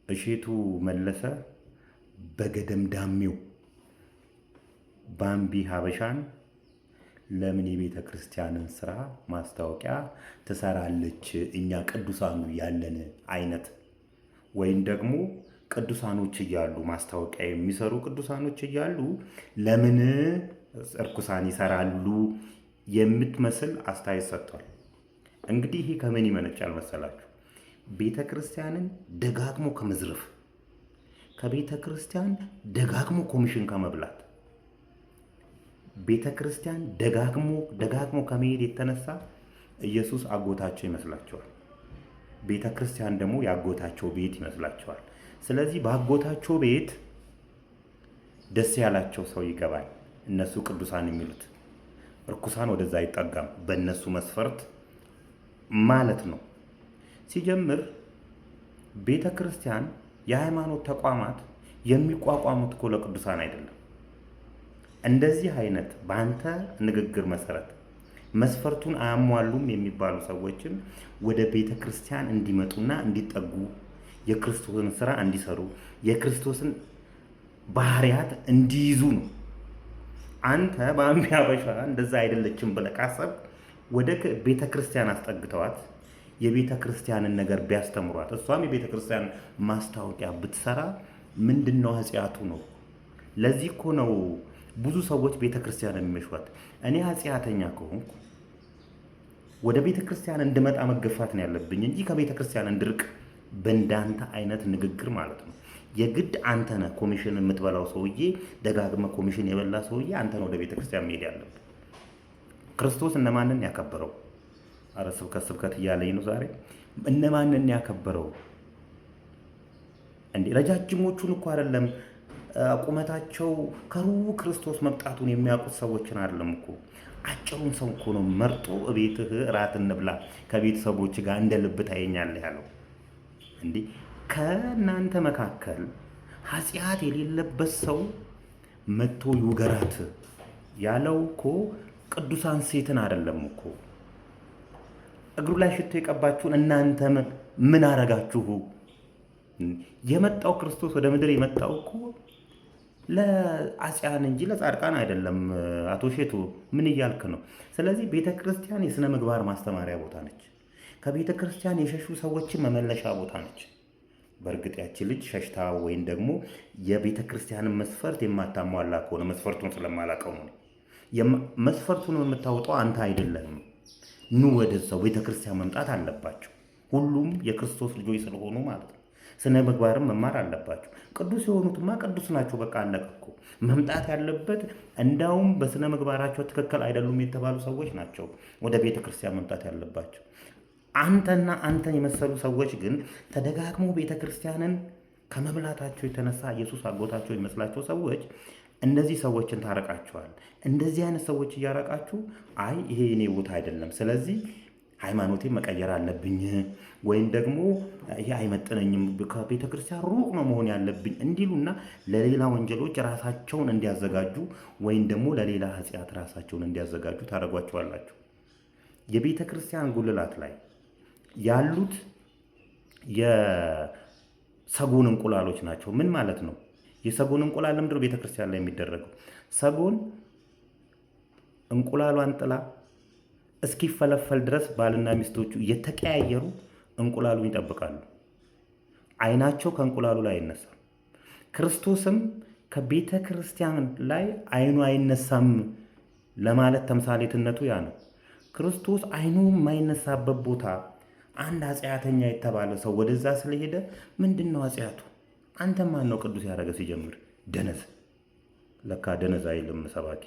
እሼቱ መለሰ በገደምዳሜው ባምቢ ሀበሻን ለምን የቤተ ክርስቲያንን ስራ ማስታወቂያ ትሰራለች? እኛ ቅዱሳኑ ያለን አይነት ወይም ደግሞ ቅዱሳኖች እያሉ ማስታወቂያ የሚሰሩ ቅዱሳኖች እያሉ ለምን እርኩሳን ይሰራሉ የምትመስል አስተያየት ሰጥቷል። እንግዲህ ይሄ ከምን ይመነጫል መሰላችሁ? ቤተ ክርስቲያንን ደጋግሞ ከመዝረፍ፣ ከቤተ ክርስቲያን ደጋግሞ ኮሚሽን ከመብላት፣ ቤተ ክርስቲያን ደጋግሞ ከመሄድ የተነሳ ኢየሱስ አጎታቸው ይመስላቸዋል። ቤተ ክርስቲያን ደግሞ ያጎታቸው ቤት ይመስላቸዋል። ስለዚህ በአጎታቸው ቤት ደስ ያላቸው ሰው ይገባል። እነሱ ቅዱሳን የሚሉት እርኩሳን ወደዛ አይጠጋም፣ በእነሱ መስፈርት ማለት ነው። ሲጀምር ቤተ ክርስቲያን የሃይማኖት ተቋማት የሚቋቋሙት እኮ ለቅዱሳን አይደለም። እንደዚህ አይነት በአንተ ንግግር መሰረት መስፈርቱን አያሟሉም የሚባሉ ሰዎችን ወደ ቤተ ክርስቲያን እንዲመጡና እንዲጠጉ፣ የክርስቶስን ስራ እንዲሰሩ፣ የክርስቶስን ባህሪያት እንዲይዙ ነው። አንተ በአምቢ ሀበሻ እንደዛ አይደለችም ብለህ ካሰብክ ወደ ቤተ ክርስቲያን አስጠግተዋት የቤተ ክርስቲያንን ነገር ቢያስተምሯት፣ እሷም የቤተ ክርስቲያን ማስታወቂያ ብትሰራ ምንድነው ኃጢአቱ ነው? ለዚህ እኮ ነው ብዙ ሰዎች ቤተ ክርስቲያን የሚመሿት። እኔ ኃጢአተኛ ከሆንኩ ወደ ቤተ ክርስቲያን እንድመጣ መገፋት ነው ያለብኝ እንጂ ከቤተ ክርስቲያን እንድርቅ በእንዳንተ አይነት ንግግር ማለት ነው። የግድ አንተ ነህ ኮሚሽን የምትበላው ሰውዬ፣ ደጋግመህ ኮሚሽን የበላ ሰውዬ አንተ ነህ ወደ ቤተ ክርስቲያን መሄድ ያለብህ። ክርስቶስ እነማንን ያከበረው? አረ ስብከት እያለኝ ነው ዛሬ። እነማንን ያከበረው እንዴ? ረጃጅሞቹን እኮ አይደለም፣ ቁመታቸው ከሩቅ ክርስቶስ መምጣቱን የሚያውቁት ሰዎችን አይደለም እኮ፣ አጭሩን ሰው እኮ ነው መርጦ እቤትህ እራት እንብላ ከቤተሰቦች ጋር እንደ ልብ ታየኛለህ ያለው። እንዴ ከእናንተ መካከል ኃጢአት የሌለበት ሰው መጥቶ ይውገራት ያለው እኮ ቅዱሳን ሴትን አይደለም እኮ። እግሩ ላይ ሽቶ የቀባችሁን እናንተ ምን አረጋችሁ? የመጣው ክርስቶስ ወደ ምድር የመጣው እኮ ለአጽያን እንጂ ለጻድቃን አይደለም። አቶ ሼቱ ምን እያልክ ነው? ስለዚህ ቤተ ክርስቲያን የሥነ ምግባር ማስተማሪያ ቦታ ነች። ከቤተ ክርስቲያን የሸሹ ሰዎችን መመለሻ ቦታ ነች። በእርግጥ ያቺ ልጅ ሸሽታ ወይም ደግሞ የቤተ ክርስቲያንን መስፈርት የማታሟላ ከሆነ መስፈርቱን ስለማላውቀው ነው። መስፈርቱን የምታወጣው አንተ አይደለህም። ኑ ወደዛው ቤተ ክርስቲያን መምጣት አለባቸው። ሁሉም የክርስቶስ ልጆች ስለሆኑ ማለት ነው። ስነ ምግባርም መማር አለባቸው። ቅዱስ የሆኑትማ ቅዱስ ናቸው። በቃ አለቀ እኮ። መምጣት ያለበት እንዳውም በስነ ምግባራቸው ትክክል አይደሉም የተባሉ ሰዎች ናቸው ወደ ቤተ ክርስቲያን መምጣት ያለባቸው። አንተና አንተን የመሰሉ ሰዎች ግን ተደጋግሞ ቤተ ክርስቲያንን ከመብላታቸው የተነሳ ኢየሱስ አጎታቸው የሚመስላቸው ሰዎች እንደዚህ ሰዎችን ታረቃቸዋል። እንደዚህ አይነት ሰዎች እያረቃችሁ አይ ይሄ የኔ ቦታ አይደለም፣ ስለዚህ ሃይማኖቴን መቀየር አለብኝ ወይም ደግሞ ይሄ አይመጥነኝም፣ ከቤተ ክርስቲያን ሩቅ ነው መሆን ያለብኝ እንዲሉና ለሌላ ወንጀሎች ራሳቸውን እንዲያዘጋጁ ወይም ደግሞ ለሌላ ኃጢአት ራሳቸውን እንዲያዘጋጁ ታደርጓቸዋላችሁ። የቤተ ክርስቲያን ጉልላት ላይ ያሉት የሰጎን እንቁላሎች ናቸው። ምን ማለት ነው? የሰጎን እንቁላል ለምንድነው ቤተ ክርስቲያን ላይ የሚደረገው? ሰጎን እንቁላሏን ጥላ እስኪፈለፈል ድረስ ባልና ሚስቶቹ እየተቀያየሩ እንቁላሉን ይጠብቃሉ። አይናቸው ከእንቁላሉ ላይ አይነሳም። ክርስቶስም ከቤተ ክርስቲያን ላይ አይኑ አይነሳም ለማለት ተምሳሌትነቱ ያ ነው። ክርስቶስ አይኑ የማይነሳበት ቦታ አንድ ኃጢአተኛ የተባለ ሰው ወደዛ ስለሄደ ምንድን ነው ኃጢአቱ? አንተ ማን ነው ቅዱስ ያደረገ? ሲጀምር ደነዝ። ለካ ደነዝ አይልም ሰባኪ።